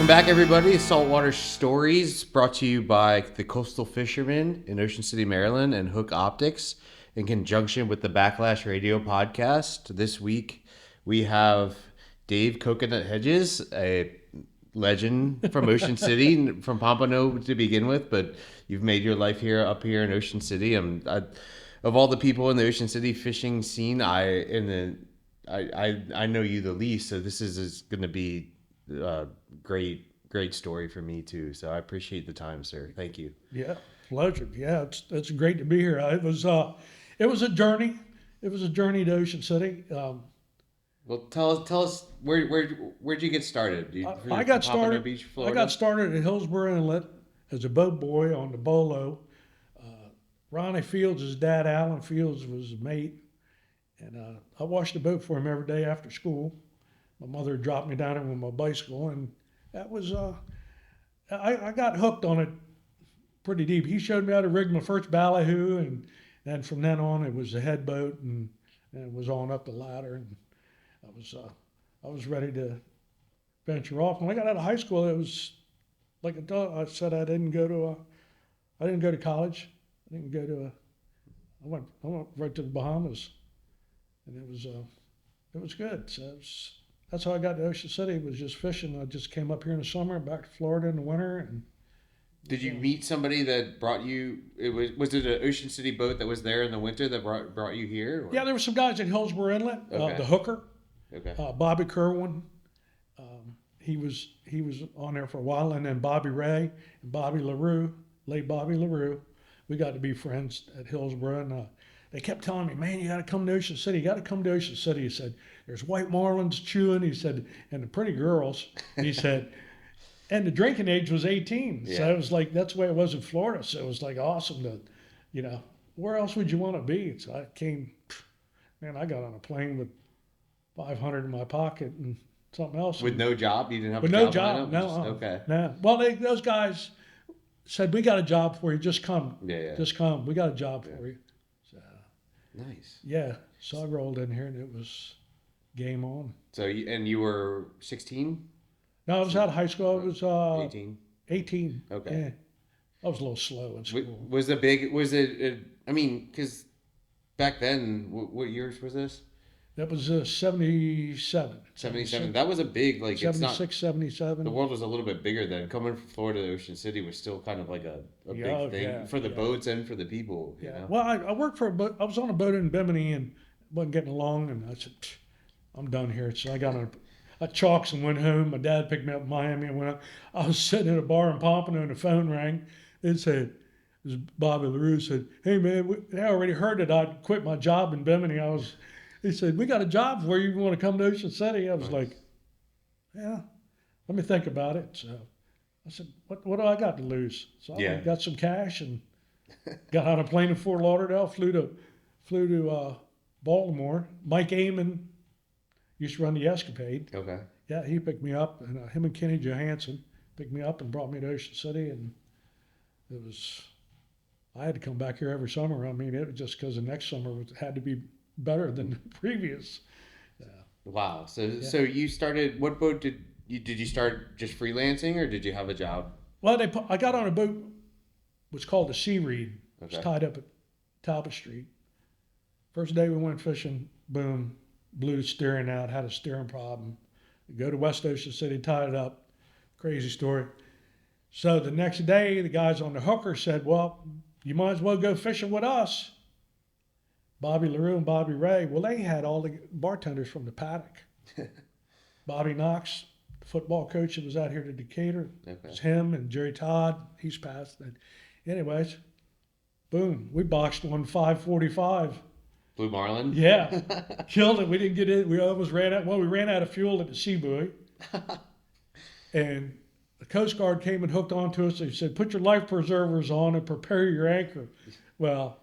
back, everybody. Saltwater Stories brought to you by the Coastal Fisherman in Ocean City, Maryland, and Hook Optics in conjunction with the Backlash Radio podcast. This week, we have Dave Coconut Hedges, a legend from Ocean City, from Pompano to begin with, but you've made your life up here in Ocean City. Of all the people in the Ocean City fishing scene, I know you the least, so this is going to be great story for me too. So I appreciate the time, sir. Thank you. Yeah, pleasure. Yeah, it's great to be here. It was a journey. It was a journey to Ocean City. Well, tell us where'd you get started? I got Pompano started. Beach, I Florida? got started at Hillsborough Inlet as a boat boy on the Bolo. Ronnie Fields, his dad, Alan Fields, was a mate, and I washed the boat for him every day after school. My mother dropped me down there with my bicycle, and that was I got hooked on it pretty deep. He showed me how to rig my first ballyhoo, and then from then on it was a head boat, and it was on up the ladder, and I was ready to venture off. When I got out of high school, it was like I said, I didn't go to college. I didn't go to I went right to the Bahamas, and it was good. So that's how I got to Ocean City. It was just fishing. I just came up here in the summer, back to Florida in the winter. And did you meet somebody that brought you? Was it an Ocean City boat that was there in the winter that brought you here? Or? Yeah, there were some guys at Hillsborough Inlet. Okay. The hooker, Okay. Bobby Kerwin. He was on there for a while, and then Bobby Ray and Bobby LaRue, late Bobby LaRue. We got to be friends at Hillsborough, and they kept telling me, "Man, you got to come to Ocean City. You got to come to Ocean City." He said, "There's white marlins chewing." He said, "And the pretty girls." He said, and the drinking age was 18. Yeah. So it was like that's the way it was in Florida. So it was like awesome to, where else would you want to be? So I came, man. I got on a plane with 500 in my pocket and something else. With no job, you didn't have With a no job. job, no. Okay. No. Well, those guys said, "We got a job for you. Just come. Yeah. Just come. We got a job for you." So, Nice. yeah. So I rolled in here, and it was game on. So you were 16? No, I was out of high school. I was 18. 18. Okay. Yeah. I was a little slow in school. Was it? I mean, because back then, what years was this? That was 77. 77. That was a big, like, 76, it's not, 77. the world was a little bit bigger then. Coming from Florida to Ocean City was still kind of like a big thing for the boats and for the people. You know? Well, I worked for a boat. I was on a boat in Bimini and wasn't getting along, and I said, "I'm done here." So I got on a chalks and went home. My dad picked me up in Miami and went out. I was sitting at a bar in Pompano, and the phone rang. It said, it was Bobby LaRue said, "Hey man, they already heard that I'd quit my job in Bimini." He said, "We got a job for you. You want to come to Ocean City?" I was like, "Yeah, let me think about it." So I said, "What do I got to lose?" So I got some cash and got on a plane in Fort Lauderdale, flew to Baltimore. Mike Amon used to run the Escapade. Okay. Yeah, he picked me up, and him and Kenny Johansson picked me up and brought me to Ocean City, and I had to come back here every summer. I mean, it was just because the next summer had to be better than the previous. Wow. So you started. What boat did you start just freelancing, or did you have a job? Well, I got on a boat. It was called the Sea Reed. It was Okay. tied up at Talbot Street. First day we went fishing, boom, blew the steering out, had a steering problem. Go to West Ocean City, tied it up. Crazy story. So the next day, the guys on the hooker said, "Well, you might as well go fishing with us." Bobby LaRue and Bobby Ray, well, they had all the bartenders from the paddock. Bobby Knox, the football coach that was out here to Decatur, Okay. it was him and Jerry Todd. He's passed. Anyways, boom, we boxed one 545. Blue Marlin. Yeah, killed it. We didn't get in. We almost ran out. Well, we ran out of fuel at the sea buoy, and the Coast Guard came and hooked onto us. They said, "Put your life preservers on and prepare your anchor." Well,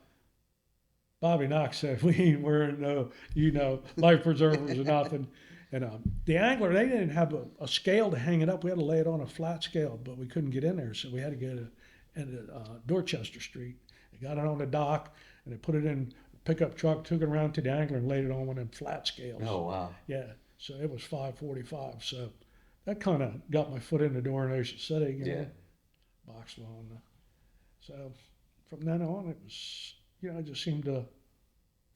Bobby Knox said, "We ain't wearing no, life preservers or nothing." And the angler, they didn't have a scale to hang it up. We had to lay it on a flat scale, but we couldn't get in there, so we had to go to Dorchester Street. They got it on the dock, and they put it in a pickup truck, took it around to the angler, and laid it on one of them flat scales. Oh wow. Yeah, so it was 545. So that kind of got my foot in the door in Ocean City, Yeah. boxed on. So from then on, it was, I just seemed to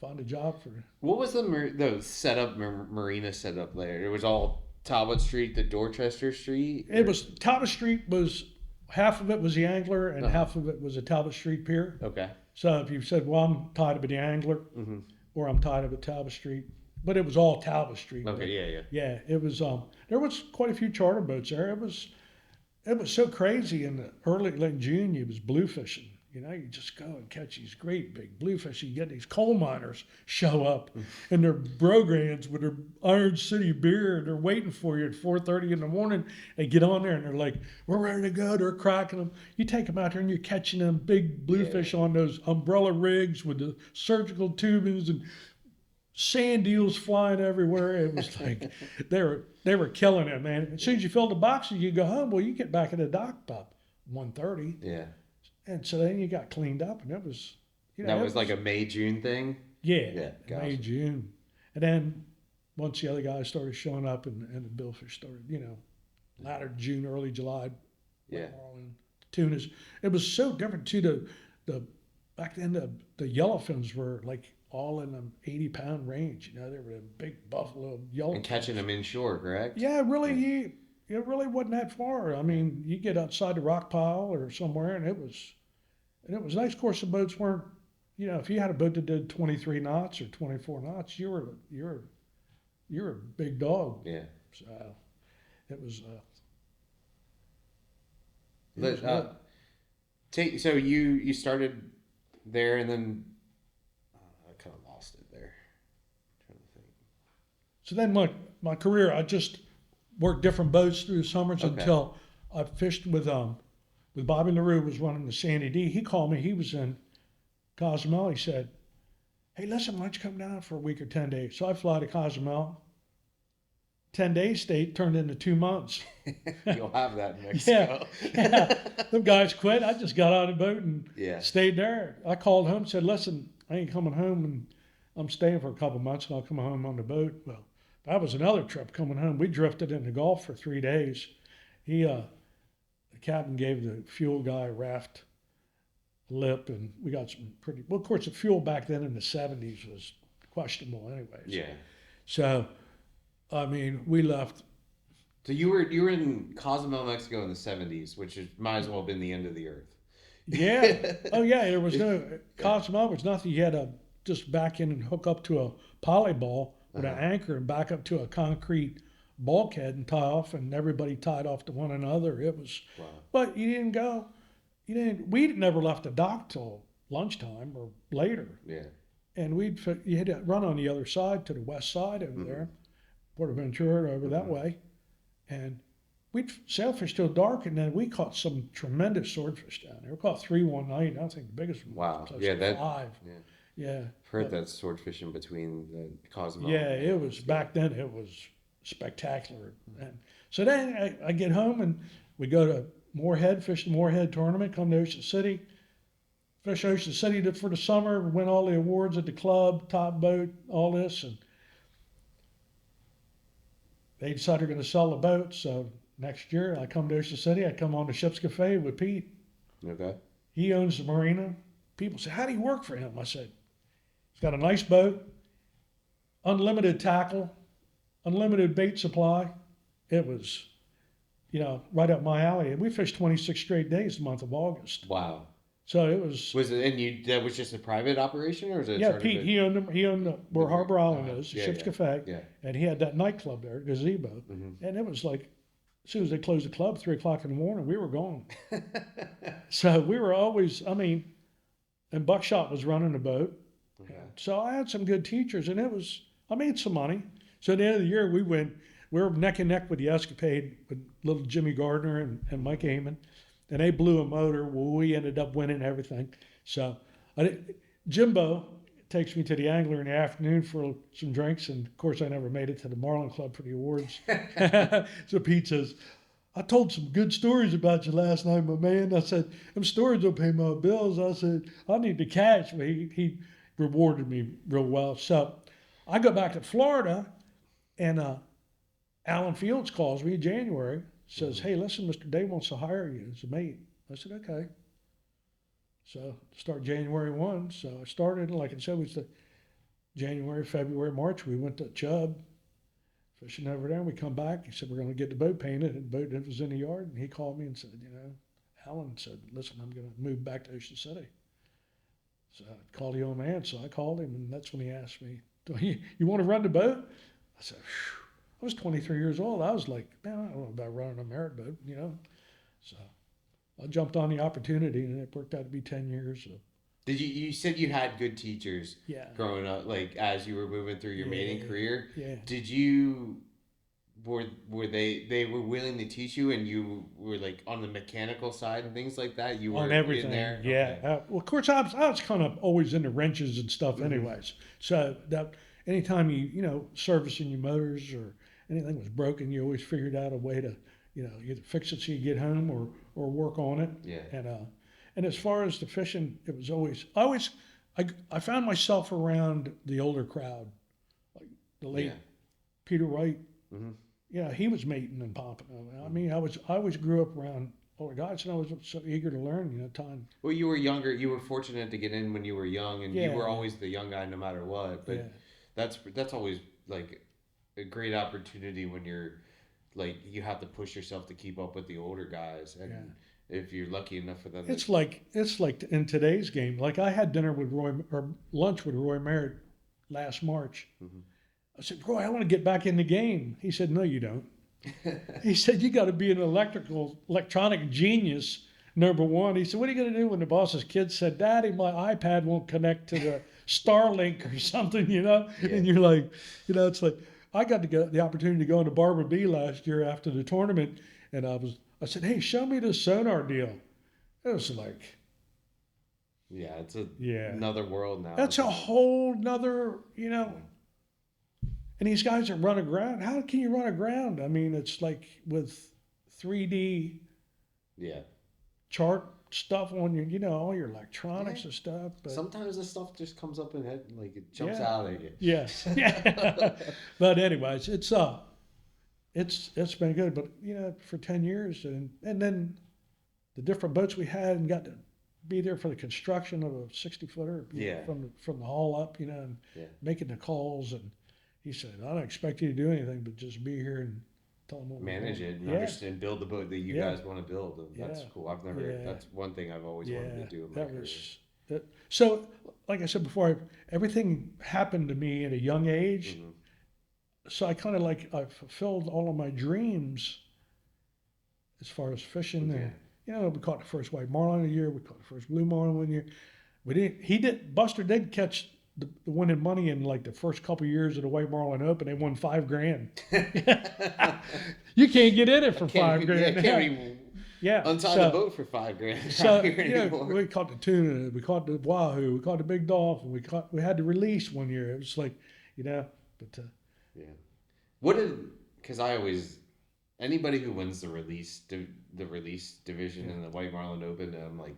find a job for. What was the setup, marina setup there? It was all Talbot Street to Dorchester Street? It was Talbot Street was half of it was the Angler and half of it was a Talbot Street pier. Okay. So if you said, well, I'm tied up at the Angler or I'm tied up at Talbot Street, but it was all Talbot Street. Okay, yeah. Yeah, it was. There was quite a few charter boats there. It was so crazy in the early like June. It was blue fishing. You just go and catch these great big bluefish. You get these coal miners show up in their brogans with their Iron City beer, and they're waiting for you at 4:30 in the morning. They get on there and they're like, "We're ready to go." They're cracking them. You take them out there and you're catching them big bluefish on those umbrella rigs with the surgical tubings and sand eels flying everywhere. It was like they were killing it, man. As soon as you fill the boxes, you go home. Well, you get back at the dock about 1:30. Yeah. And so then you got cleaned up, and it was, That was like a May, June thing? Yeah, gotcha. May, June. And then once the other guys started showing up and the billfish started, latter June, early July, marlin, tunas. It was so different too. The back then the yellowfins were like all in the 80-pound range. They were a big buffalo yellowfin. And catching them inshore, correct? Yeah, really. It really wasn't that far. I mean, you get outside the rock pile or somewhere, and it was nice. Of course, the boats weren't. If you had a boat that did 23 knots or 24 knots, you're a big dog. Yeah. So it was. So you started there, and then I kind of lost it there. I'm trying to think. So then my career, I just worked different boats through the summers until I fished with Bobby LaRue was running the Sandy D. He called me. He was in Cozumel. He said, "Hey, listen, why don't you come down for a week or 10 days?" So I fly to Cozumel. 10 days stayed turned into 2 months. You'll have that in Mexico. Yeah. Them guys quit. I just got on the boat and stayed there. I called home, said, "Listen, I ain't coming home, and I'm staying for a couple months, and I'll come home on the boat." Well, that was another trip coming home. We drifted in the Gulf for 3 days. The captain gave the fuel guy a raft lip, and we got some pretty. Well, of course, the fuel back then in the 70s was questionable, anyways. Yeah. So, I mean, we left. So you were in Cozumel, Mexico in the 70s, which might as well have been the end of the earth. Yeah. Oh, yeah. There was no Cozumel was nothing. You had to just back in and hook up to a poly ball with an anchor and back up to a concrete bulkhead and tie off, and everybody tied off to one another. It was, but you didn't go. We never left the dock till lunchtime or later. Yeah. And you had to run on the other side to the west side over there, Puerto Ventura over that way, and we'd sailfish till dark, and then we caught some tremendous swordfish down there. We caught 3 one night. I think the biggest one was close to 5. Yeah. I've heard that sword fishing between the Cozumel. Yeah, it was back then. It was spectacular. And so then I get home and we go to Moorhead, fish the Moorhead tournament, come to Ocean City, fish Ocean City for the summer, win all the awards at the club, top boat, all this. And they decided they're going to sell the boat. So next year I come to Ocean City. I come on the Ship's Cafe with Pete. Okay. He owns the marina. People say, "How do you work for him?" I said, "He's got a nice boat, unlimited tackle, unlimited bait supply." It was, right up my alley. And we fished 26 straight days the month of August. Wow. So it was. That was just a private operation, or was it? Yeah, Pete. He owned where Harbor Island is, the Ship's Cafe. Yeah. And he had that nightclub there, Gazebo. And it was like, as soon as they closed the club, 3:00 in the morning, we were gone. So we were always. And Buckshot was running the boat. Okay. So I had some good teachers, and I made some money. So at the end of the year, we were neck and neck with the Escapade with little Jimmy Gardner and Mike Amon, and they blew a motor. Well, we ended up winning everything. So Jimbo takes me to the Angler in the afternoon for some drinks, and of course I never made it to the Marlin Club for the awards. So Pete says, "I told some good stories about you last night, my man." I said, "Them stories don't pay my bills." I said, "I need the cash." But he rewarded me real well. So I go back to Florida, and Alan Fields calls me in January, says, "Hey, listen, Mr. Dave wants to hire you as a mate." I said, "Okay." So start January 1. So I started, like I said, we said January, February, March. We went to Chubb, fishing over there. And we come back. He said, "We're going to get the boat painted." And the boat was in the yard. And he called me and said, Alan said, "Listen, I'm going to move back to Ocean City." So I called the old man. So I called him, and that's when he asked me, "You want to run the boat?" I said, "Phew." I was 23 years old. I was like, "Man, I don't know about running a merit boat. So I jumped on the opportunity, and it worked out to be 10 years. So. You said you had good teachers Yeah. growing up, like as you were moving through your mating career. Yeah. Did you were they were willing to teach you, and you were like on the mechanical side and things like that? You were On everything, in there? yeah. Okay. Well, of course, I was kind of always into wrenches and stuff, anyways. So that anytime servicing your motors or anything was broken, you always figured out a way to, either fix it so you get home or work on it. Yeah. And as far as the fishing, it was I found myself around the older crowd, like the late Peter Wright. Mm-hmm. He was mating and popping. I mean, I always grew up around older guys, and I was so eager to learn. Time. Well, you were younger. You were fortunate to get in when you were young, and you were Yeah. always the young guy no matter what. But that's always like a great opportunity when you're like you have to push yourself to keep up with the older guys, and if you're lucky enough for them. It's like in today's game. Like I had dinner with lunch with Roy Merritt last March. Mm-hmm. I said, "Roy, I want to get back in the game." He said, "No, you don't." He said, "You got to be an electronic genius, number one." He said, "What are you going to do when the boss's kid said, 'Daddy, my iPad won't connect to the Starlink or something,' Yeah. And you're like, it's like, I got the opportunity to go into Barbara B last year after the tournament, and I said, "Hey, show me this sonar deal." It was like, it's another world now. That's a whole nother, And these guys that run aground, how can you run aground? I mean, it's like with 3D chart stuff on all your electronics and stuff. But sometimes the stuff just comes up in head, like it jumps out at you. Yes. Yeah. But anyways, it's been good. But for 10 years, and then the different boats we had, and got to be there for the construction of a 60-footer from the hull up, and making the calls. And he said, "I don't expect you to do anything, but just be here and tell them what manage it and understand, build the boat that you guys want to build." And that's cool. I've never. That's one thing I've always wanted to do in my career. So, like I said before, everything happened to me at a young age. Mm-hmm. So I kind of I fulfilled all of my dreams as far as fishing. And, we caught the first white marlin a year. We caught the first blue marlin 1 year. Buster did catch the winning money in like the first couple of years of the White Marlin Open. They won $5,000. You can't get in it for $5,000. Untie the boat for $5,000. So we caught the tuna, we caught the wahoo, we caught the big dolphin, we had to release 1 year. It was like, What because I always anybody who wins the release division in the White Marlin Open, I'm like,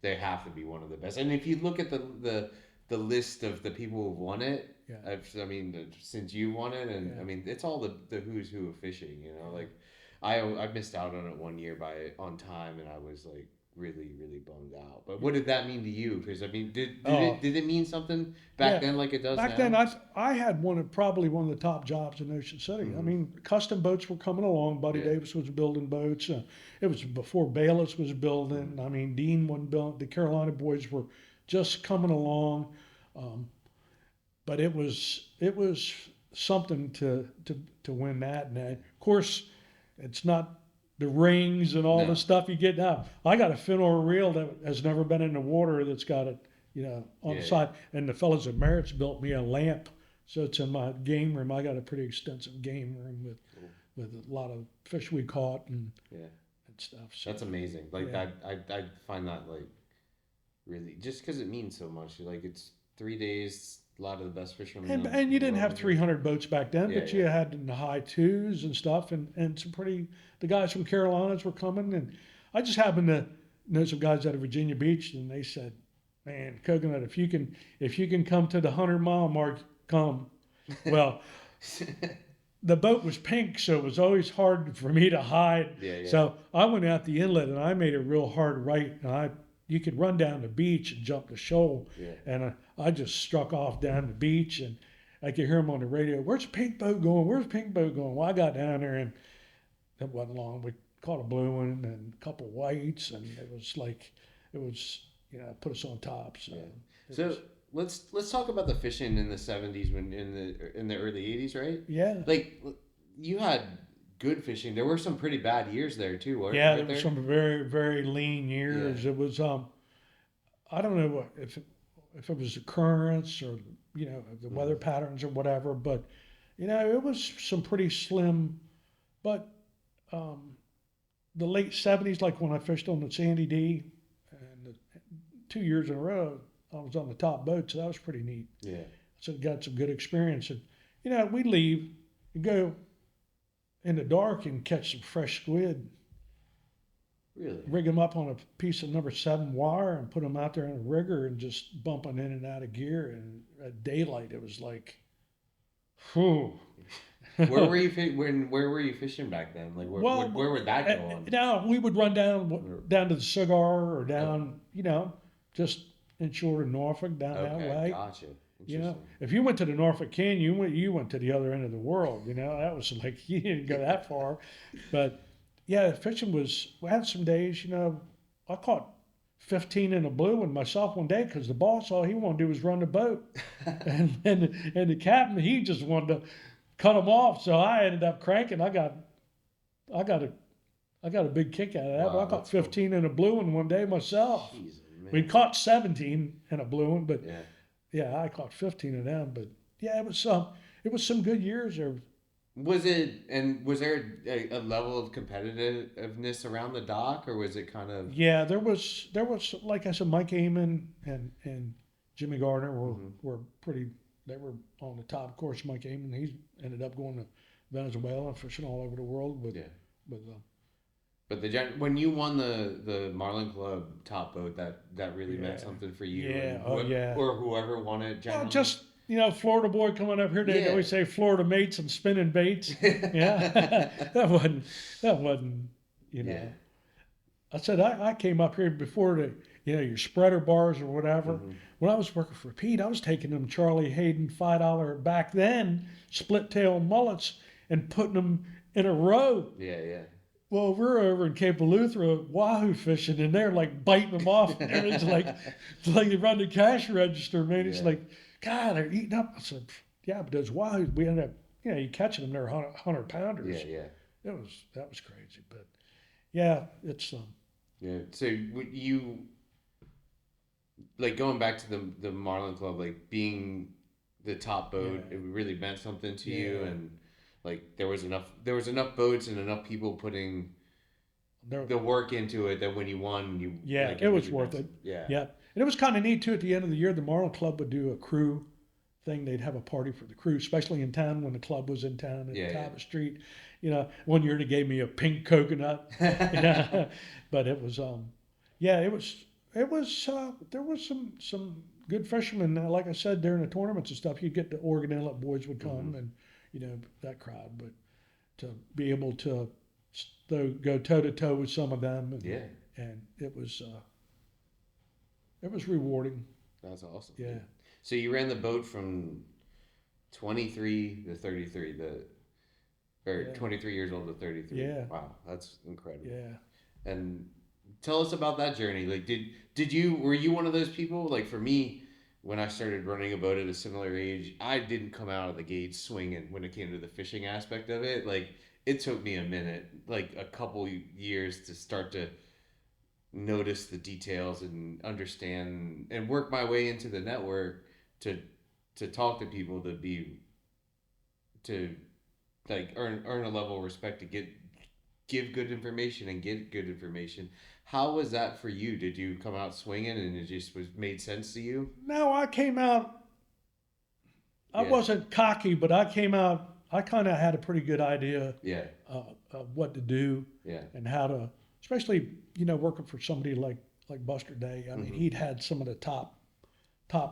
they have to be one of the best. And if you look at the list of the people who've won it, I mean, since you won it, and I mean, it's all the who's who of fishing. Like I missed out on it 1 year on time, and I was like really, really bummed out. But what did that mean to you? Because I mean, did it mean something back then like it does now? Back then, I had probably one of the top jobs in Ocean City. Mm-hmm. I mean, custom boats were coming along. Buddy Davis was building boats. It was before Bayless was building. I mean, Dean wasn't building. The Carolina boys were just coming along. But it was something to win that. And of course, it's not the rings and all the stuff you get now. I got a Finor reel that has never been in the water that's got it, on the side. And the fellows at Merritt's built me a lamp, so it's in my game room. I got a pretty extensive game room with a lot of fish we caught and stuff. So, that's amazing. Like I find that like really just because it means so much. Like it's 3 days. A lot of the best fishermen. And you didn't have 300 boats back then, but you had in the high twos and stuff, and the guys from Carolinas were coming, and I just happened to know some guys out of Virginia Beach, and they said, "Man, Coconut, if you can come to the 100-mile mark, come." Well, the boat was pink, so it was always hard for me to hide. Yeah, yeah. So I went out the inlet and I made a real hard right. And you could run down the beach and jump the shoal. Yeah. And I just struck off down the beach, and I could hear him on the radio. Where's the pink boat going? Where's the pink boat going? Well, I got down there, and it wasn't long. We caught a blue one and a couple whites, and it was put us on top. So, yeah. So let's talk about the fishing in the 70s when in the early 80s, right? Yeah. Like you had good fishing. There were some pretty bad years there too, weren't Yeah, there? there were some very, very lean years. Yeah. It was I don't know if it was the currents or the weather patterns or whatever, but it was some pretty slim. But the late '70s, like when I fished on the Sandy D, and 2 years in a row, I was on the top boat, so that was pretty neat. Yeah. So got some good experience, and we'd leave and go in the dark and catch some fresh squid. Really? Rig them up on a piece of number 7 wire and put them out there in a rigger and just bumping in and out of gear. And at daylight, it was like, whew. Where were you fishing back then? Like where would that go on? Now we would run down to the Cigar or down, just inshore to Norfolk down that way. Gotcha. If you went to the Norfolk Canyon, you went to the other end of the world. That was like you didn't go that far, but yeah, fishing was. We had some days. I caught 15 in a blue one myself one day because the boss all he wanted to do was run the boat, and the captain he just wanted to cut them off. So I ended up cranking. I got a big kick out of that. Wow, but I caught 15 in a blue one day myself. Jesus, man. We caught 17 in a blue one, but. Yeah. Yeah, I caught 15 of them, but yeah, it was some good years there. Was there a level of competitiveness around the dock, or was it kind of? Yeah, there was like I said, Mike Amon and Jimmy Gardner were pretty. They were on the top. Of course, Mike Amon he ended up going to Venezuela and fishing all over the world. But when you won the Marlin Club top boat, that really meant something for you. Yeah, or whoever won it. Generally. Well, just Florida boy coming up here. They always say Florida mates and spinning baits. Yeah, that wasn't. Yeah. I said I came up here before your spreader bars or whatever. Mm-hmm. When I was working for Pete, I was taking them Charlie Hayden $5 back then split tail mullets and putting them in a row. Yeah. Well, we're over in Cape Eleuthera wahoo fishing, and they're like biting them off. And it's like they run the cash register, man. It's like, God, they're eating up. I said, yeah, but those wahoos, we ended up, you catching them, they're 100 pounders. Yeah. That was crazy, but yeah, it's Yeah. So you like going back to the Marlin Club, like being the top boat, it really meant something to you, and. Like there was enough boats and enough people putting the work into it that when you won, it was worth it. Yeah. And it was kind of neat too. At the end of the year, the Marlin Club would do a crew thing. They'd have a party for the crew, especially in town when the club was in town at the top of the street. One year they gave me a pink coconut. But it was there was some good fishermen. Like I said, during the tournaments and stuff, you'd get the Oregon Inlet boys would come and. That crowd, but to be able to go toe to toe with some of them, and it was rewarding. That's awesome. Yeah. So you ran the boat from 23 to 33, 23 years old to 33. Yeah. Wow, that's incredible. Yeah. And tell us about that journey. Like, were you one of those people? Like for me. When I started running a boat at a similar age, I didn't come out of the gate swinging when it came to the fishing aspect of it. Like, it took me a minute, like a couple years to start to notice the details and understand and work my way into the network to talk to people to like earn a level of respect to give good information and get good information. How was that for you? Did you come out swinging and it just made sense to you? No, I came out. I wasn't cocky, but I came out. I kind of had a pretty good idea. Of what to do. And how to, especially working for somebody like Buster Day. I mean, he'd had some of the top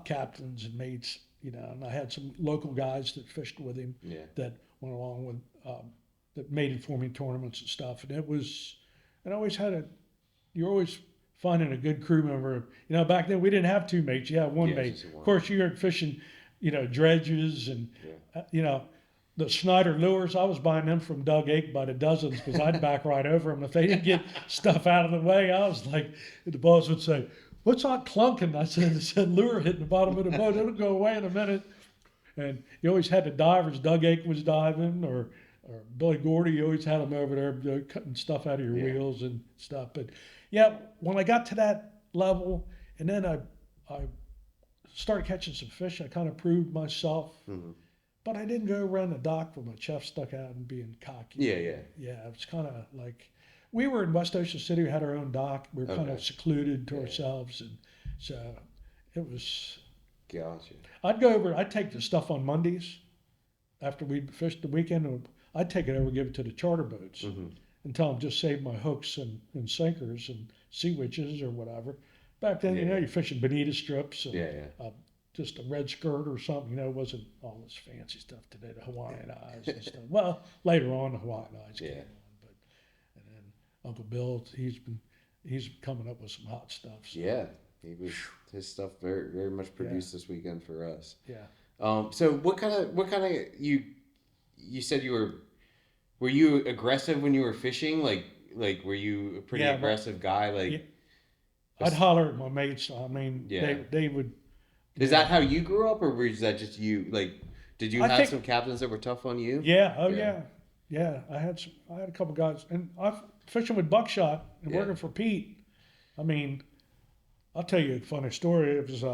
captains and mates. And I had some local guys that fished with him that went along with that maiden forming tournaments and stuff. And I always you're always finding a good crew member. Back then we didn't have two mates. You had one Yeah, mate. just one. Of course, you weren't fishing, dredges and, the Snyder lures. I was buying them from Doug Ake by the dozens because I'd back right over them. If they didn't get stuff out of the way, I was like, the boss would say, "What's that clunking?" I said, "Lure hitting the bottom of the boat. It'll go away in a minute." And you always had the divers. Doug Ake was diving, or Billy Gordy. You always had them over there cutting stuff out of your wheels and stuff. But yeah, when I got to that level, and then I started catching some fish, I kind of proved myself. Mm-hmm. But I didn't go around the dock with my chest stuck out and being cocky. Yeah. Yeah, it was kind of like we were in West Ocean City. We had our own dock. We were kind of secluded to ourselves, and so it was. Gotcha. I'd take the stuff on Mondays after we'd fished the weekend. And I'd take it over, give it to the charter boats, and tell them just save my hooks and sinkers and sea witches or whatever. Back then, you're fishing bonita strips and just a red skirt or something. It wasn't all this fancy stuff today, the Hawaiian eyes and stuff. Well, later on, the Hawaiian eyes came on, and then Uncle Bill, he's coming up with some hot stuff. So. Yeah, his stuff very very much produced this weekend for us. Yeah. So what kind of you said were you aggressive when you were fishing? Like were you a pretty aggressive guy? Like I'd holler at my mates. I mean, they would. Is that how you grew up, or was that just you? Like, did you have some captains that were tough on you? Yeah. Oh yeah. I had a couple guys, and I fishing with buckshot and working for Pete. I mean, I'll tell you a funny story. It was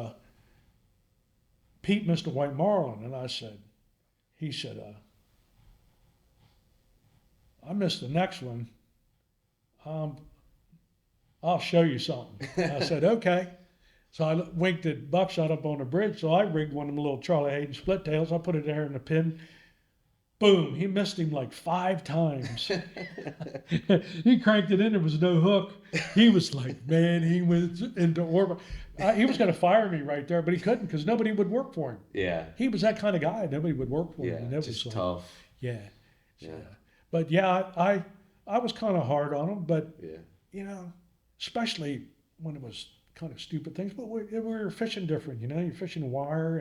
Pete missed a white marlin, and he said, I missed the next one. I'll show you something. I said, okay. So I winked at buckshot up on the bridge. So I rigged one of them little Charlie Hayden split tails. I put it there in the pin. Boom! He missed him like 5 times. He cranked it in. There was no hook. He was like, man, he went into orbit. He was going to fire me right there, but he couldn't because nobody would work for him. Yeah. He was that kind of guy. Nobody would work for him. Yeah, And that just was tough. Yeah. Yeah. But yeah, I was kind of hard on him, but especially when it was kind of stupid things. But we were fishing different, you're fishing wire,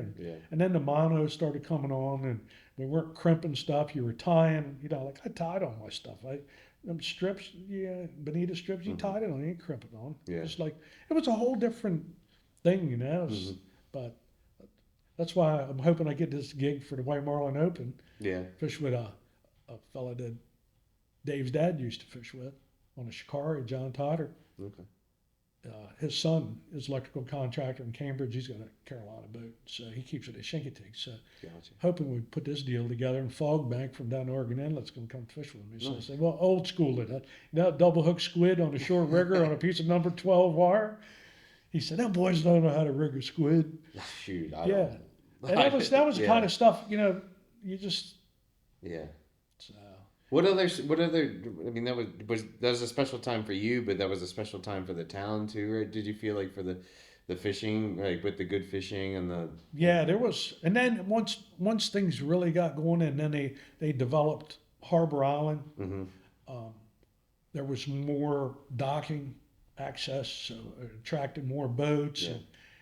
and then the mono started coming on, and we weren't crimping stuff. You were tying, like I tied on my stuff. Them strips, bonita strips, you tied it on, you ain't crimping on. Yeah. It's like it was a whole different thing, But that's why I'm hoping I get this gig for the White Marlin Open. Yeah. Fish with a fella that Dave's dad used to fish with on a Shikari, John Totter. Okay. His son is electrical contractor in Cambridge. He's got a Carolina boat, so he keeps it at Chincoteague. So hoping we put this deal together, and Fogbank from down the Oregon Inlet's going to come fish with me. So I said, well, old school it. Double hook squid on a short rigger on a piece of number 12 wire. He said, them boys don't know how to rig a squid. Shoot, I yeah. don't. And that was the kind of stuff, you just. Yeah. So. What other? I mean, that was a special time for you, but that was a special time for the town too, right? Did you feel like for the fishing, like with the good fishing and the? Yeah, there was, and then once things really got going, and then they developed Harbor Island. Mm-hmm. There was more docking access, so it attracted more boats,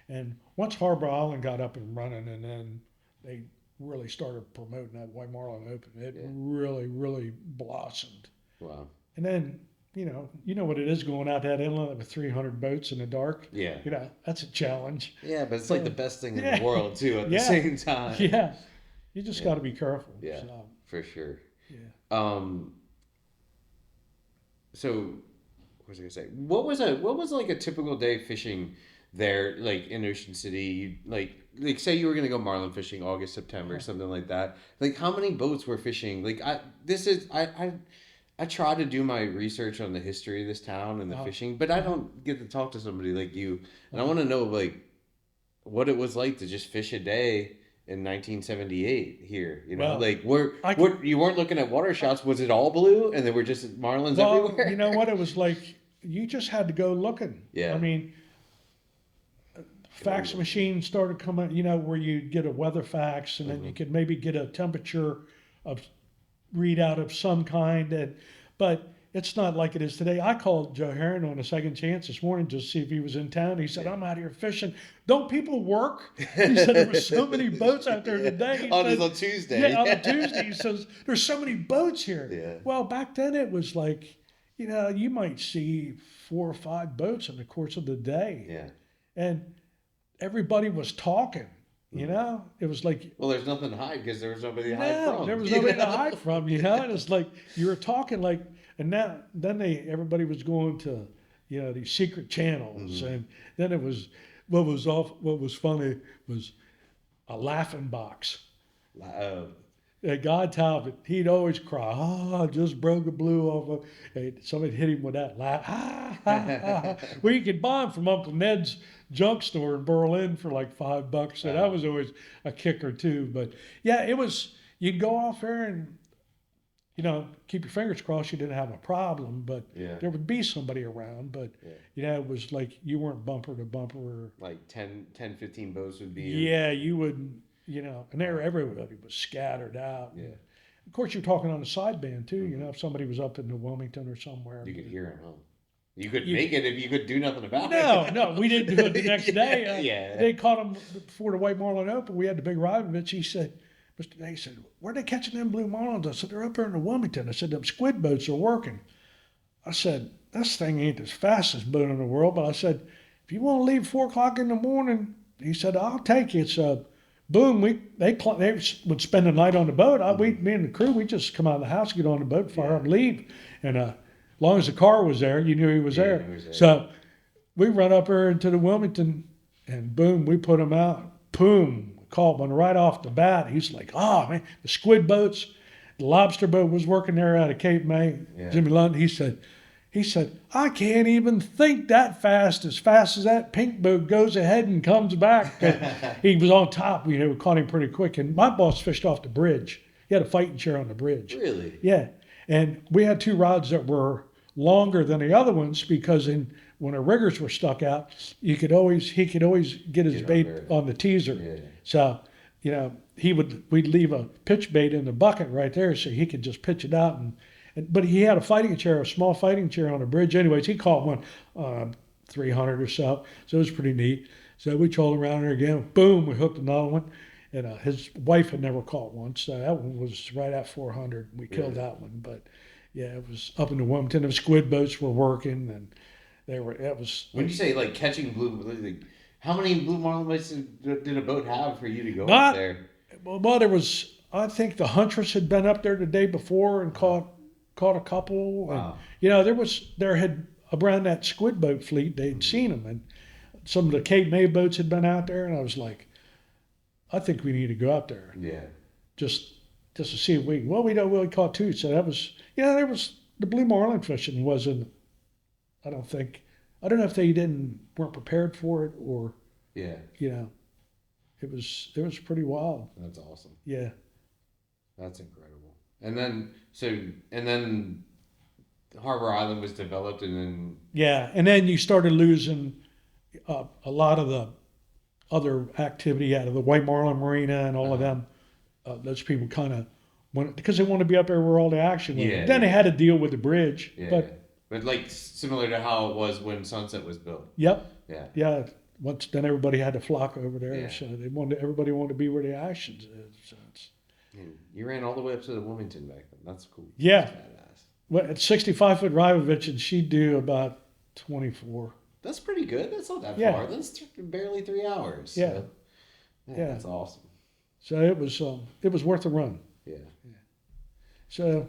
and once Harbor Island got up and running, and then they really started promoting that White Marlin Open. It really, really blossomed. Wow. And then, you know what it is going out that inlet with 300 boats in the dark. Yeah. That's a challenge. Yeah, but it's like the best thing in the world too at the same time. Yeah. You just got to be careful. Yeah, for sure. Yeah. So, what was I gonna say? What was like a typical day fishing there, like in Ocean City? Like say you were gonna go marlin fishing August, September, something like that. Like how many boats were fishing? Like I try to do my research on the history of this town and the fishing, but I don't get to talk to somebody like you, and I want to know like what it was like to just fish a day in 1978 here. Like you weren't looking at water shots. Was it all blue and there were just marlins everywhere? You know what it was like? You just had to go looking. Yeah. I mean, fax machines started coming, where you'd get a weather fax, and then you could maybe get a temperature of readout of some kind, but it's not like it is today. I called Joe Herron on a second chance this morning just to see if he was in town. He said, "I'm out here fishing. Don't people work?" He said, "There were so many boats out there today." He on, said, on Tuesday. "Yeah, on a Tuesday." He says, "There's so many boats here." Yeah. Well, back then it was like, you might see 4 or 5 boats in the course of the day. Yeah. And everybody was talking. It was like, Well, there's nothing to hide because there was nobody to hide no, from. there was nobody to hide from. And it's like you were talking like, and now then everybody was going to these secret channels, and then it was what was funny was a laughing box. God Talbot, he'd always cry, "Oh, I just broke a blue off of." And somebody hit him with that laugh. Ha, ha, ha. Well, you could buy them from Uncle Ned's junk store in Berlin for like $5. So that was always a kicker too. But yeah, it was. You'd go off there and keep your fingers crossed you didn't have a problem, but there would be somebody around. But it was like you weren't bumper to bumper. Like 10, 15 boats would be. Yeah, you wouldn't. And everybody was scattered out. Yeah. Of course, you're talking on a sideband too. If somebody was up in New Wilmington or somewhere, you could hear them. Huh? You could make it if you could do nothing about it. No, we didn't do it the next day. Yeah. They caught them before the White Marlin Open. We had the big Rivovich. He said, Mr. Day said, "Where are they catching them blue marlins?" I said, "They're up there in the Wilmington." I said, "Them squid boats are working." I said, "This thing ain't the fastest boat in the world," but I said, "If you want to leave 4 o'clock in the morning," he said, "I'll take you." So, boom, they would spend the night on the boat. Me and the crew, we just come out of the house, get on the boat, fire up, leave, and as long as the car was there, you knew he was there. He was there. So we run up there into the Wilmington, and boom, we put him out. Boom, caught one right off the bat. He's like, "Oh man, the squid boats, the lobster boat was working there out of Cape May." Yeah. Jimmy London, he said, "I can't even think that fast as that pink boat goes ahead and comes back." He was on top. We caught him pretty quick. And my boss fished off the bridge. He had a fighting chair on the bridge. Really? Yeah. And we had 2 rods that were longer than the other ones because when our riggers were stuck out, he could always get his bait on the teaser. Yeah. So, we'd leave a pitch bait in the bucket right there so he could just pitch it out but he had a small fighting chair on the bridge. Anyways, he caught one 300 or so. So it was pretty neat. So we trolled around there again. Boom, we hooked another one. And his wife had never caught one. So that one was right at 400. We killed that one. But yeah, it was up in the Wilmington. The squid boats were working, and When you say like catching blue, how many blue marlin boats did a boat have for you to go Not, up there? Well, there was, I think the Huntress had been up there the day before and caught a couple. Wow. And, there had around that squid boat fleet, they'd seen them, and some of the Cape May boats had been out there, and I was like, I think we need to go out there. Yeah. Just to see if we caught 2. So that was, there was the blue marlin fishing wasn't, I don't know if they weren't prepared for it or, Yeah. it was pretty wild. That's awesome. Yeah. That's incredible. And then Harbor Island was developed, and then and then you started losing a lot of the other activity out of the White Marlin Marina and all of them. Those people kind of wanted, because they wanted to be up there where all the action was. Yeah, Then they had to deal with the bridge. Yeah. But like similar to how it was when Sunset was built. Yep. Yeah. Yeah. Then everybody had to flock over there. Yeah. So everybody wanted to be where the actions is. So you ran all the way up to the Wilmington back then. That's cool. Yeah. That's badass. Well, at 65-foot Rivovich, and she'd do about 24. That's pretty good. That's not that far. That's barely 3 hours. Yeah. So, yeah. That's awesome. So it was worth a run. Yeah. So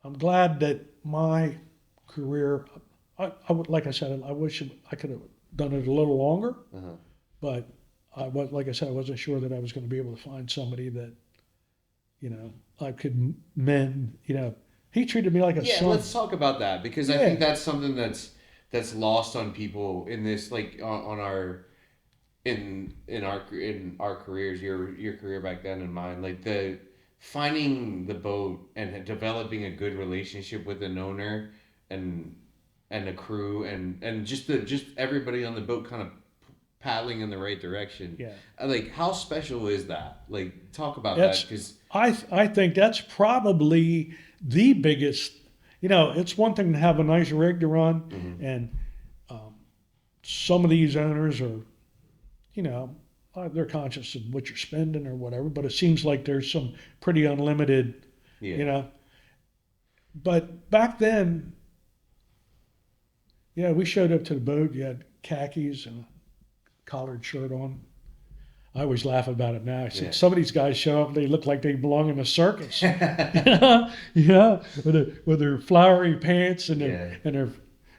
I'm glad that my career, like I said, I wish I could have done it a little longer, but like I said, I wasn't sure that I was going to be able to find somebody that, I could mend. He treated me like a son. Yeah, let's talk about that, because I think that's something that's lost on people in this, like on our in our careers, your career back then and mine, like the finding the boat and developing a good relationship with an owner and a crew and just everybody on the boat kind of paddling in the right direction. Yeah. Like, how special is that? Like, talk about that, because I think that's probably the biggest. It's one thing to have a nice rig to run, and um, some of these owners are, you know, they're conscious of what you're spending or whatever. But it seems like there's some pretty unlimited, you Yeah. know. But back then, yeah, we showed up to the boat. You had khakis and a collared shirt on. I always laugh about it now. I said, Yeah. some of these guys show up, they look like they belong in a circus. Yeah, with their flowery pants and Yeah. their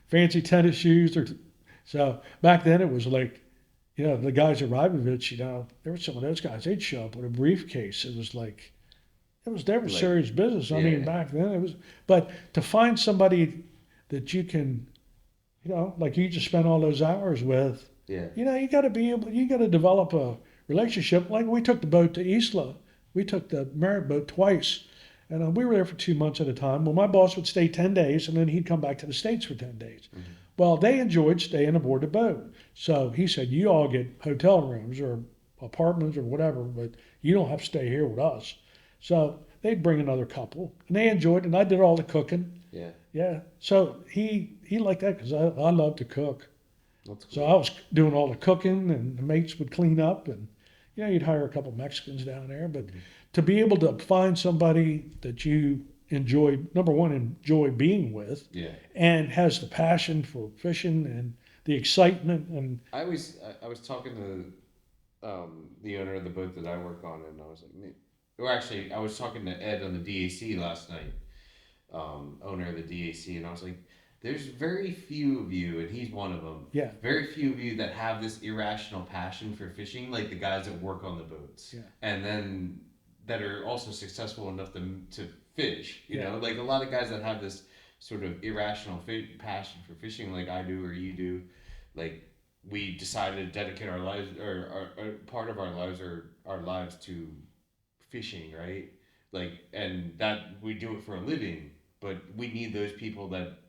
fancy tennis shoes. So back then it was like, the guys at Rybovich, there were some of those guys, they'd show up with a briefcase. It was like, they were Like, serious business. I mean, yeah. back then it was, but to find somebody that you can, like you just spent all those hours with, Yeah. you got to you got to develop a relationship. Like we took the boat to Isla. We took the Merritt boat twice. And we were there for 2 months at a time. Well, my boss would stay 10 days and then he'd come back to the States for 10 days. Mm-hmm. Well, they enjoyed staying aboard the boat. So he said, you all get hotel rooms or apartments or whatever, but you don't have to stay here with us. So they'd bring another couple and they enjoyed it. And I did all the cooking. Yeah. Yeah. So he liked that because I love to cook. That's cool. So I was doing all the cooking and the mates would clean up and, you'd hire a couple Mexicans down there. But to be able to find somebody that you enjoy, number one, enjoy being with Yeah. and has the passion for fishing and the excitement and I was talking to the owner of the boat that I work on, and I was like, "Man," or actually, I was talking to Ed on the DAC last night, owner of the DAC, and I was like, there's very few of you, and he's one of them. yeah, Very few of you that have this irrational passion for fishing, like the guys that work on the boats, yeah, and then that are also successful enough to fish. You Yeah. know, like a lot of guys that have this sort of irrational passion for fishing, like I do or you do, like we decided to dedicate our lives or part of our lives or our lives to fishing, right? Like, and that we do it for a living, but we need those people that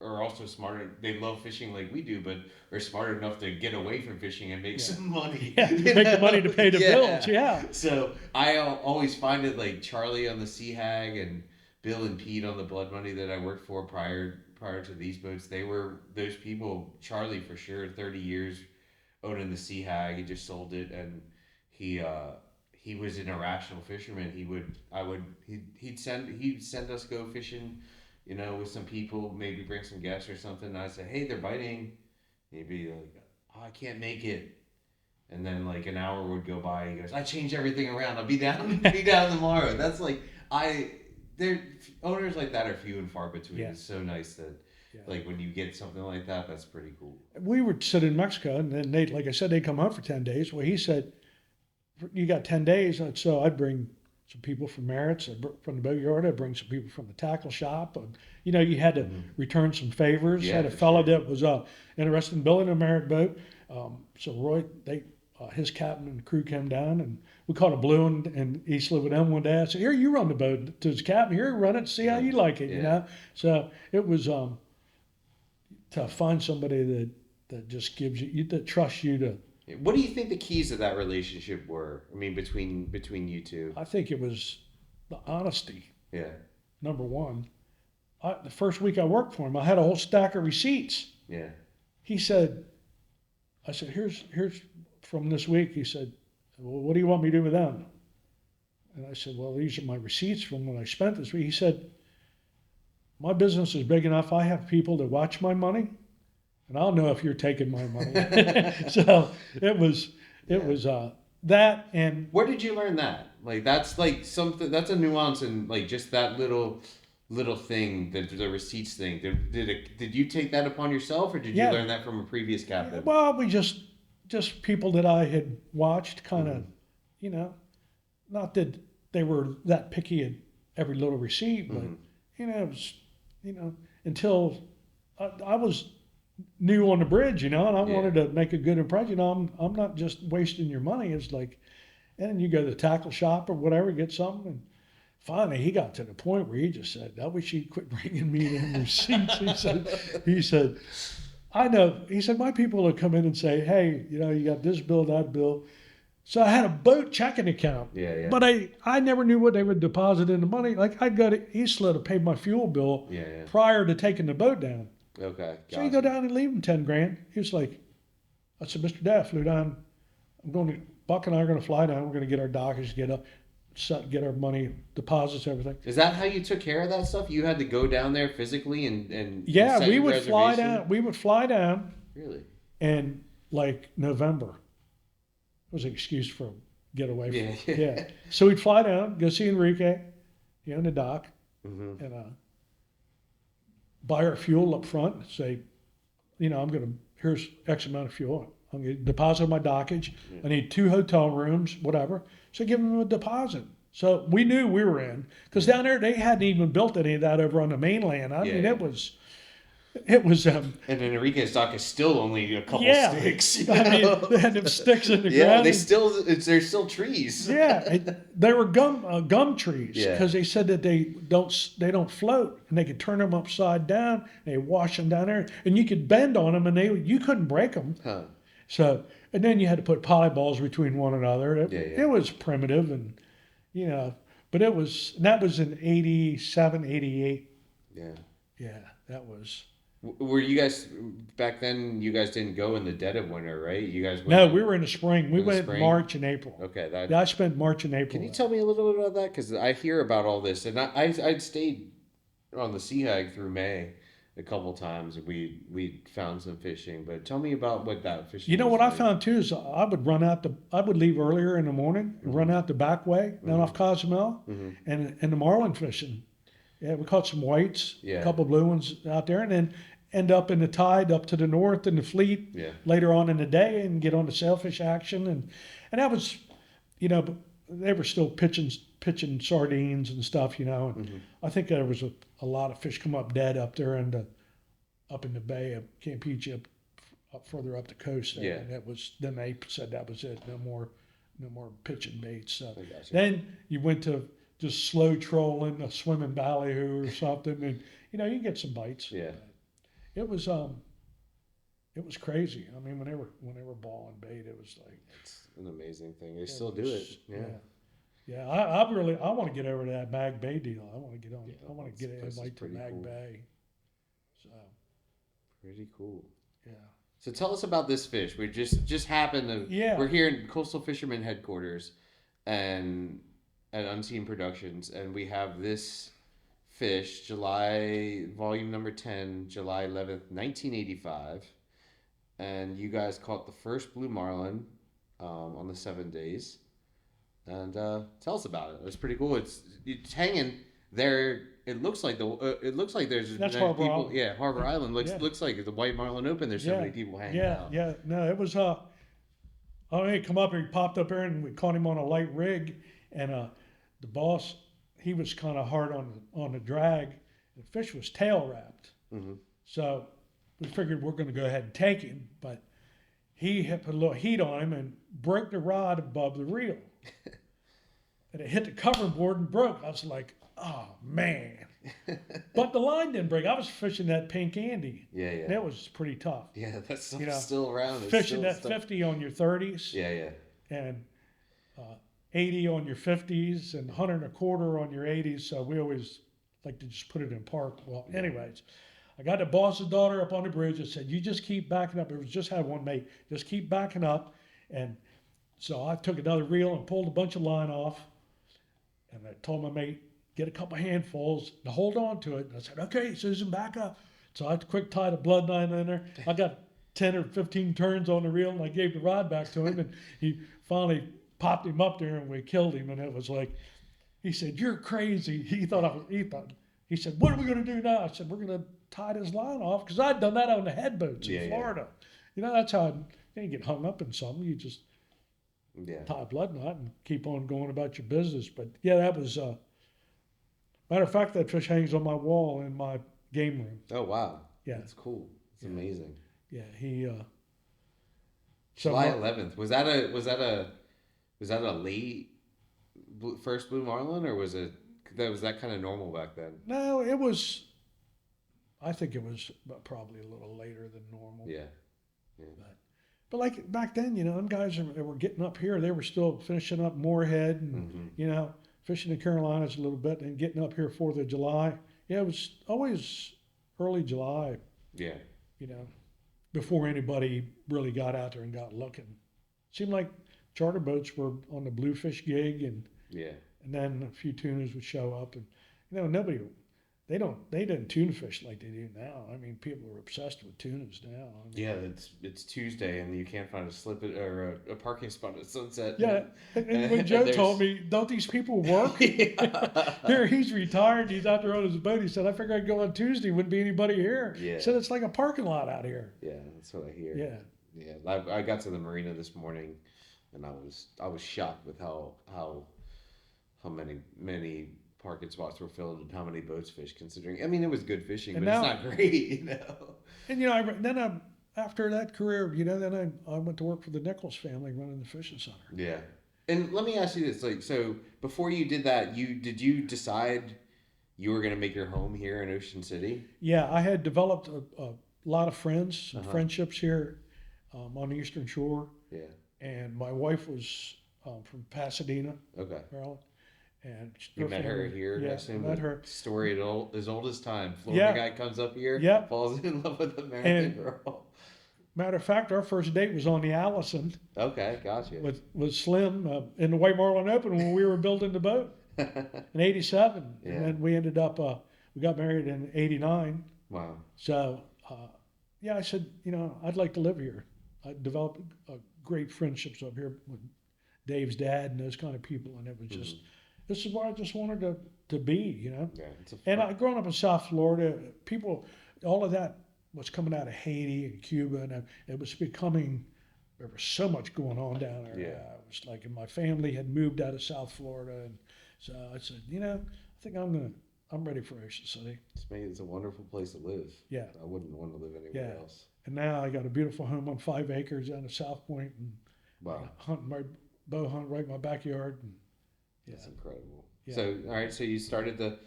are also smarter. They love fishing like we do, but are smart enough to get away from fishing and make Yeah. some money. yeah, you make the know? money to pay the Yeah. bills. Yeah, So I always find it like Charlie on the Sea Hag and Bill and Pete on the Blood Money that I worked for prior to these boats. They were those people. Charlie for sure, 30 years owning the Sea Hag. He just sold it, and he was an irrational fisherman. He'd send us go fishing, with some people, maybe bring some guests or something. And I'd say, hey, they're biting. He'd be like, oh, I can't make it. And then like an hour would go by. He goes, I changed everything around. I'll be down tomorrow. That's like there owners like that are few and far between. Yeah. It's so nice that Yeah. like when you get something like that, that's pretty cool. we would sit in Mexico, and then they, like I said, they'd come home for 10 days. Well, he said, you got 10 days. And so I'd bring some people from Merritt's, from the boatyard. I'd bring some people from the tackle shop. And, you had to return some favors. Yeah, Had a for fella sure. that was interested in building a Merritt boat. So Roy, his captain and crew came down, and we caught a blue in Isla with them one day. I said, here, you run the boat to his captain. Here, run it, see how you like it, Yeah. So it was to find somebody that just gives you, that trusts you to. What do you think the keys of that relationship were? I mean, between you two. I think it was the honesty, Yeah. number one. The first week I worked for him, I had a whole stack of receipts. Yeah. He said, I said, here's from this week. He said, well, what do you want me to do with them? And I said, well, these are my receipts from when I spent this week. He said, my business is big enough. I have people that watch my money, and I'll know if you're taking my money. So it was that. And Where did you learn that? Like that's like something that's a nuance in like just that little thing, the receipts thing. Did you take that upon yourself, or did you Yeah. learn that from a previous captain? well, we just people that I had watched, kind of, not that they were that picky at every little receipt, but it was, until I was new on the bridge, and I wanted to make a good impression. I'm not just wasting your money. It's like, and then you go to the tackle shop or whatever, get something, and finally he got to the point where he just said, I wish he'd quit bringing me them receipts. He said, I know. He said, my people will come in and say, hey, you got this bill, that bill. So I had a boat checking account. Yeah, yeah. But I never knew what they would deposit in the money. Like I'd go to Eastland to pay my fuel bill Yeah, yeah. prior to taking the boat down. Okay, So you go down and leave him 10 grand. He was like, I said, Mr. Dad, I flew down. Buck and I are going to fly down. We're going to get our dockage, get our money, deposits, everything. Is that how you took care of that stuff? You had to go down there physically and Yeah, set we your would fly reservation? down. We would fly down Really? in like November. It was an excuse for getaway. Yeah. Yeah. So we'd fly down, go see Enrique, on the dock, Mm-hmm. and buy our fuel up front. Say, here's X amount of fuel. I'm going to deposit my dockage. Yeah. I need 2 hotel rooms, whatever. So give them a deposit. So we knew we were in because down there they hadn't even built any of that over on the mainland. I mean, it was. And Enrique's dock is still only a couple sticks. I mean, they had them sticks in the Yeah, ground. they're still trees. Yeah, they were gum trees because Yeah. they said that they don't float and they could turn them upside down. And they wash them down there, and you could bend on them, and you couldn't break them. Huh. So, and then you had to put polyballs between one another. It was primitive, and but that was in 87, 88. Yeah. Yeah, that was. Were you guys back then? You guys didn't go in the dead of winter, right? You guys went No, we were in the spring. We in the went spring? March and April. Okay, Yeah, I spent March and April. Can you tell me a little bit about that? Because I hear about all this, and I'd stayed on the Sea Hag through May a couple times, and we found some fishing. But tell me about what that fishing. You know was what I like. found too is I would leave earlier in the morning and run out the back way down off Cozumel and the marlin fishing. Yeah, we caught some whites, Yeah. a couple blue ones out there, and then end up in the tide up to the north in the fleet Yeah. later on in the day and get on the sailfish action and that was, they were still pitching sardines and stuff, and I think there was a lot of fish come up dead up there up in the bay of Campeche up further up the coast there. Yeah. And then they said that was it, no more pitching baits. So I gotcha. then you went to just slow trolling, a swimming ballyhoo or something, and you can get some bites. Yeah. It was crazy. I mean, when they were balling bait, it was like It's an amazing thing. They still do it. Yeah. I want to get over to that Mag Bay deal. I want to get on. Yeah, I want to this get an place is invite to pretty Mag cool. Bay. So Pretty cool. yeah. So tell us about this fish. We just happened to. Yeah. We're here in Coastal Fisherman headquarters, and at Unseen Productions, and we have this fish, July volume number 10, July 11th, 1985, and you guys caught the first blue marlin on the 7 days, and tell us about it. It's pretty cool. It's hanging there. It looks like there's That's many Harbor people. Island. Yeah, Harbor Island Yeah. looks like the White Marlin Open. There's so many people hanging out. Yeah. No, it was he come up and he popped up there and we caught him on a light rig and the boss he was kind of hard on the drag. The fish was tail wrapped. Mm-hmm. So we figured we're going to go ahead and take him, but he had put a little heat on him and broke the rod above the reel. And it hit the covering board and broke. I was like, oh man. But the line didn't break. I was fishing that pink Andy. Yeah. And it was pretty tough. Yeah, that stuff's still around. It's Fishing still that stuff. 50 on your 30s Yeah. and 80 on your 50s and 100 and a quarter on your 80s. So we always like to just put it in park. Well, anyways, I got the boss's daughter up on the bridge and said, you just keep backing up. It was just had one mate. Just keep backing up. And so I took another reel and pulled a bunch of line off. And I told my mate, get a couple handfuls to hold on to it. And I said, okay, Susan, back up. So I quick tied a blood line in there. I got 10 or 15 turns on the reel and I gave the rod back to him. And he finally popped him up there and we killed him. And it was like, he said, you're crazy. He said, what are we going to do now? I said, we're going to tie this line off. Because I'd done that on the head boats in Florida. That's how you get hung up in something. You just tie a blood knot and keep on going about your business. But yeah, that was, matter of fact, that fish hangs on my wall in my game room. Oh wow. Yeah. That's cool. It's amazing. Yeah, he. July 11th. Was that a late first blue marlin, or was that kind of normal back then? No, it was. I think it was probably a little later than normal. Yeah. But like back then, them guys that were getting up here, they were still finishing up Moorhead and, fishing in Carolinas a little bit and getting up here 4th of July. Yeah, it was always early July, Yeah. you know, before anybody really got out there and got looking. Seemed like charter boats were on the bluefish gig, and Yeah. then a few tunas would show up, and nobody they didn't tuna fish like they do now. I mean, people are obsessed with tunas now. I mean, Yeah, it's Tuesday and you can't find a slip or a parking spot at sunset. yeah, and when Joe told me, don't these people work? Yeah. Here, he's retired. He's out there on his boat. He said, I figured I'd go on Tuesday. Wouldn't be anybody here. Yeah. He said, it's like a parking lot out here. Yeah, that's what I hear. Yeah. Yeah, I got to the marina this morning, and I was shocked with how many parking spots were filled and how many boats fished. Considering, I mean, it was good fishing, And but now, it's not great, And after that career, then I went to work for the Nichols family running the fishing center. Yeah, and let me ask you this: like, so before you did that, did you decide you were going to make your home here in Ocean City? Yeah, I had developed a lot of friends, friendships here on the Eastern Shore. Yeah. And my wife was from Pasadena, Okay. Maryland. And you met her here. Yeah, I assume met her. Story as old as time. Florida guy comes up here, falls in love with American girl. Matter of fact, our first date was on the Allison. Okay, gotcha. With Slim in the White Marlin Open when we were building the boat in '87, Yeah. and then we ended up we got married in '89. Wow. So I said, I'd like to live here. I developed great friendships up here with Dave's dad and those kind of people, and it was just this is where I just wanted to be, Yeah, and I growing up in South Florida, people, all of that was coming out of Haiti and Cuba, and it was becoming, there was so much going on down there. Yeah. It was like, and my family had moved out of South Florida, and so I said, I think I'm ready for Ocean City. It's a wonderful place to live. Yeah. I wouldn't want to live anywhere else. And now I got a beautiful home on 5 acres down at South Point, and Wow. bow hunt right in my backyard. And, That's incredible. Yeah. So, all right, so you started to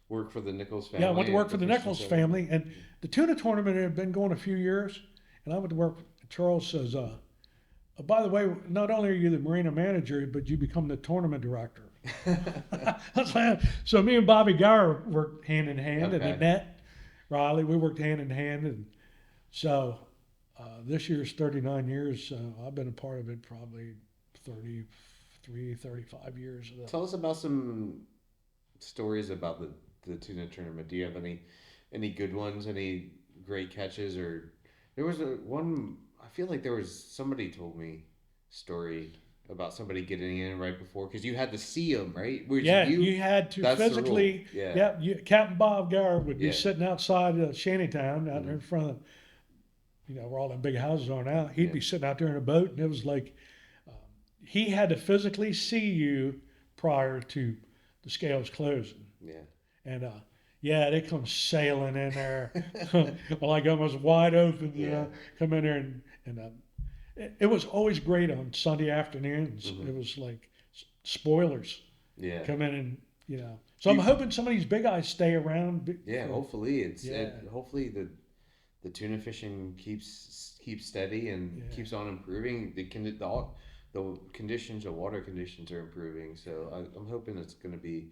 work for the Nichols family. Yeah, I went to work for the Nichols family, and the tuna tournament had been going a few years, and I went to work. Charles says, by the way, not only are you the marina manager, but you become the tournament director. So me and Bobby Gower worked hand in hand, and Annette Riley, we worked hand in hand, and so this year's 39 years. I've been a part of it probably 33, 35 years. Tell us about some stories about the tuna tournament. Do you have any good ones? Any great catches? Or there was one. I feel like there was somebody told me story about somebody getting in right before, because you had to see them, right? You had to physically. Captain Bob Gower would be sitting outside of Shantytown, out there in front of, where all them big houses are now. He'd be sitting out there in a boat, and it was like he had to physically see you prior to the scales closing. Yeah. And they come sailing in there, like almost wide open. Come in there and it was always great on Sunday afternoons. It was like spoilers. Yeah. Come in and So I'm hoping some of these big eyes stay around. Hopefully hopefully the tuna fishing keeps steady and keeps on improving. The conditions, the water conditions are improving. So I'm hoping it's going to be.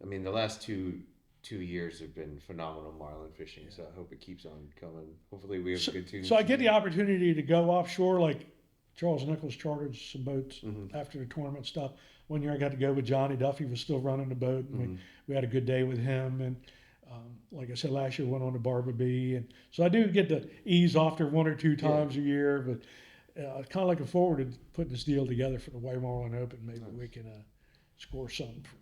I mean, the last two years have been phenomenal marlin fishing, so I hope it keeps on coming. Hopefully we have a good tuna. So I get the opportunity to go offshore, like Charles Nichols chartered some boats after the tournament stuff. One year I got to go with Johnny Duffy, was still running the boat, and we had a good day with him. And like I said, last year went on to Barber B, and so I do get to ease off there 1 or 2 times a year. But I'm kind of looking forward to putting this deal together for the White Marlin Open. Maybe we can score something for the.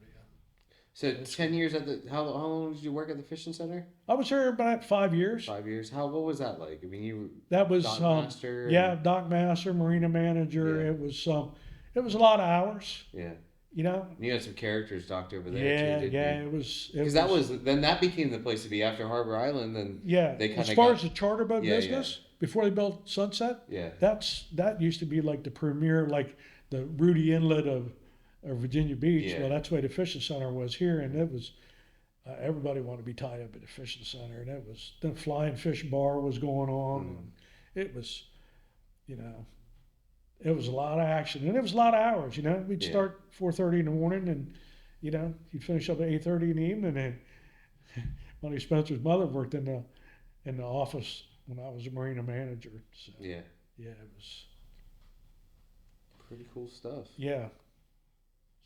So 10 years at how long did you work at the fishing center? I was here about 5 years. 5 years. What was that like? I mean, that was dock master. Dock master, marina manager. It was a lot of hours. Yeah. And you had some characters docked over there too. It was because that became the place to be after Harbor Island. Then they kind of as far as the charter boat business before they built Sunset. Yeah. That used to be like the premier, like the Rudy Inlet of Virginia Beach. Yeah. Well, that's where the fishing center was here, and it was everybody wanted to be tied up at the fishing center, and it was the Flying Fish Bar was going on. And it was, it was a lot of action, and it was a lot of hours. We'd Yeah. start 4:30 in the morning, and you'd finish up at 8:30 in the evening. And Monty Spencer's mother worked in the office when I was a marina manager. So Yeah. yeah, it was Pretty cool stuff. yeah.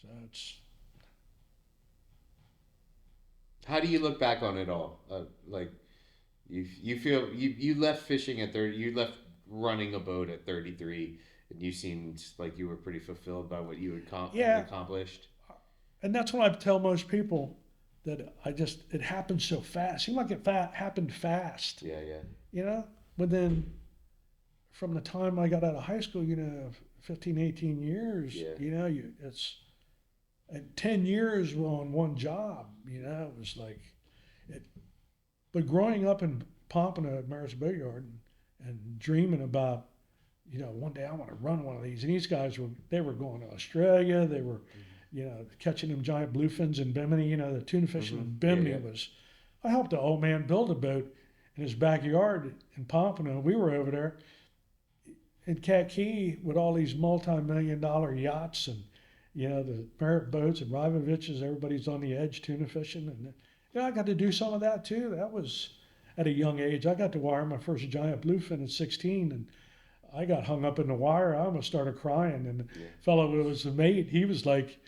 So it's How do you look back on it all? Like, you feel you left fishing at 30. You left running a boat at 33, and you seemed like you were pretty fulfilled by what you had yeah, accomplished. and that's what I tell most people that it happened so fast. It seemed like it happened fast. Yeah, yeah, But then from the time I got out of high school, 15, 18 years, Yeah. it's and 10 years on one job, it was like it. But growing up in Pompano at Maris Boatyard and dreaming about, one day I want to run one of these. And these guys were going to Australia. They were, catching them giant bluefins in Bimini. The tuna fishing in Bimini was. I helped an old man build a boat in his backyard in Pompano. We were over there in Cat Key with all these multi-million-dollar yachts and the Merritt boats and Rivoviches. Everybody's on the edge tuna fishing, and I got to do some of that too. That was at a young age. I got to wire my first giant bluefin at 16, and I got hung up in the wire. I almost started crying. And the fellow who was the mate, he was like,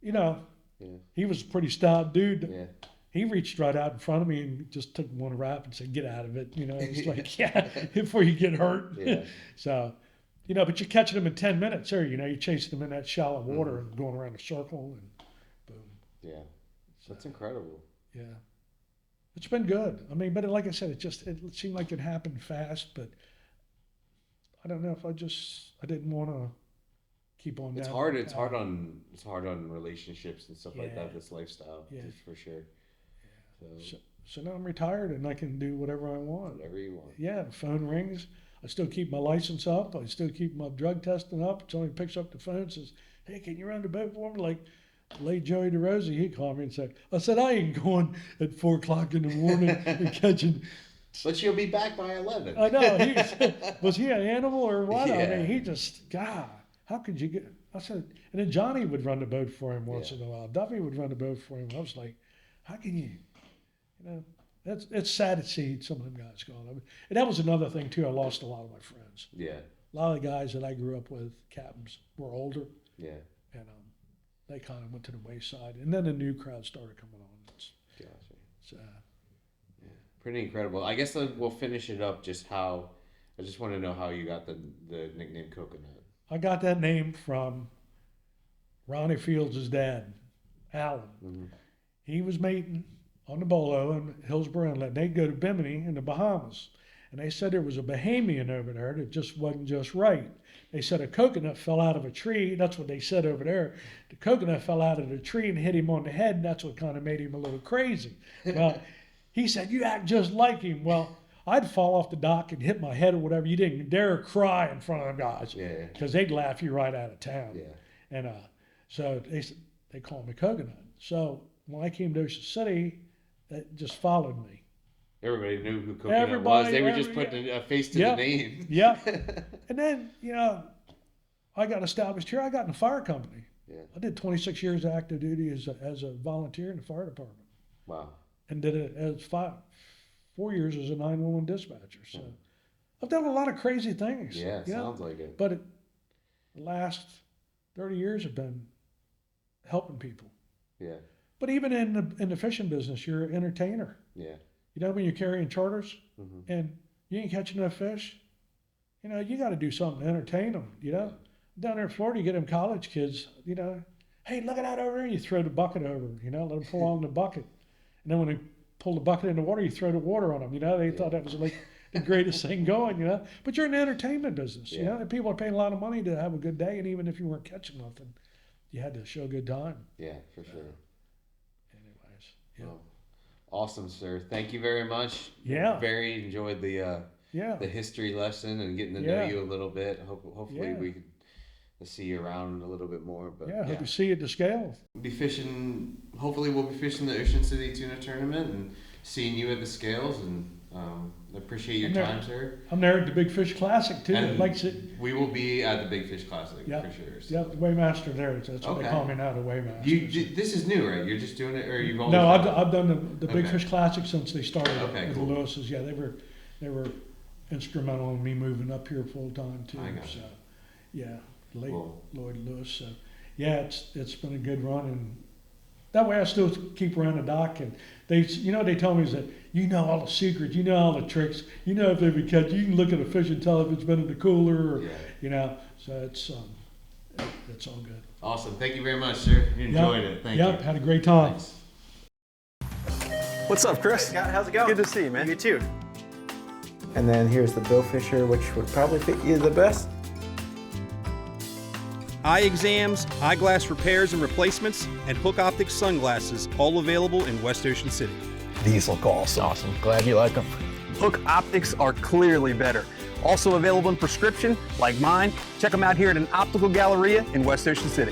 he was a pretty stout dude. yeah. He reached right out in front of me and just took one rap and said, "Get out of it." It's like, yeah, before you get hurt. Yeah. So, but you're catching them in 10 minutes there. You're chasing them in that shallow water and going around a circle and boom. Yeah, that's incredible. Yeah. It's been good. I mean, but like I said, it seemed like it happened fast, but I don't know if I didn't want to keep on. It's down hard. that It's path. hard on relationships and stuff like Yeah. that. This lifestyle, Yeah. for sure. So now I'm retired and I can do whatever I want. Whatever you want. Yeah, the phone rings. I still keep my license up. I still keep my drug testing up. Somebody picks up the phone and says, "Hey, can you run the boat for me?" Like late Joey DeRosa, he called me and said, "I said I ain't going at 4 o'clock in the morning and catching." But you'll be back by 11. I know. Was he an animal or what? I Yeah. mean, he just, God, how could you get? I said, and then Johnny would run the boat for him once in a while. Duffy would run the boat for him. I was like, how can you? It's sad to see some of them guys gone. I mean, and that was another thing too. I lost a lot of my friends. Yeah. A lot of the guys that I grew up with, captains, were older, Yeah. and they kind of went to the wayside. And then the new crowd started coming on. Gotcha. It's, Pretty incredible. I guess we'll finish it up. I just want to know how you got the nickname Coconut. I got that name from Ronnie Fields' dad, Alan. Mm-hmm. He was mating on the Bolo in Hillsborough Inlet. They'd go to Bimini in the Bahamas. And they said there was a Bahamian over there that just wasn't just right. They said a coconut fell out of a tree. That's what they said over there. The coconut fell out of the tree and hit him on the head, and that's what kind of made him a little crazy. Well, he said, "You act just like him." Well, I'd fall off the dock and hit my head or whatever. You didn't dare cry in front of them guys. Yeah. Because they'd laugh you right out of town. Yeah. And so they called me Coconut. So when I came to Ocean City, that just followed me. Everybody knew who Coconut was. They were just putting a face to Yeah. the name. Yeah. And then, I got established here. I got in the fire company. Yeah. I did 26 years of active duty as a volunteer in the fire department. Wow. And did it as 4 years as a 911 dispatcher. So I've done a lot of crazy things. Yeah, sounds like it. But the last 30 years have been helping people. Yeah. But even in the fishing business, you're an entertainer. Yeah. When you're carrying charters Mm-hmm. and you ain't catching enough fish, you got to do something to entertain them. Down there in Florida, you get them college kids. Hey, look at that over there. You throw the bucket over. Let them pull on the bucket, and then when they pull the bucket in the water, you throw the water on them. They thought that was like the greatest thing going. But you're in the entertainment business. Yeah. And people are paying a lot of money to have a good day, and even if you weren't catching nothing, you had to show a good time. Yeah, for sure. Anyways, yeah. Well, awesome, sir. Thank you very much. Yeah. Very enjoyed the history lesson and getting to know you a little bit. Hopefully we could see you around a little bit more. But hope to see you at the scale. We'll be fishing. Hopefully, we'll be fishing the Ocean City Tuna Tournament and seeing you at the scales. And I appreciate your time, sir. I'm there at the Big Fish Classic too. And Like I said, we will be at the Big Fish Classic yeah, for sure. So. yeah, the Weighmaster there. That's what they Okay. call me now, the Weighmaster. This is new, right? You're just doing it, or you've always No, done it? I've done the Big Okay. Fish Classic since they started Okay, with cool. the Lewis's. Yeah, they were instrumental in me moving up here full time too. I gotcha. So, yeah, late Cool. Lloyd Lewis. So, yeah, it's been a good run, and that way I still keep around the dock. And they tell me is that you know all the secrets, you know all the tricks, you know if they be catch, you can look at a fish and tell if it's been in the cooler, or so it's all good. Awesome. Thank you very much, sir. You enjoyed it. Thank you. Yep, had a great time. Thanks. What's up, Chris? Scott, how's it going? Good to see you, man. You too. And then here's the bill fisher, which would probably fit you the best. Eye exams, eyeglass repairs and replacements, and Hook Optics sunglasses, all available in West Ocean City. These look awesome. Glad you like them. Hook Optics are clearly better. Also available in prescription, like mine. Check them out here at an optical galleria in West Ocean City.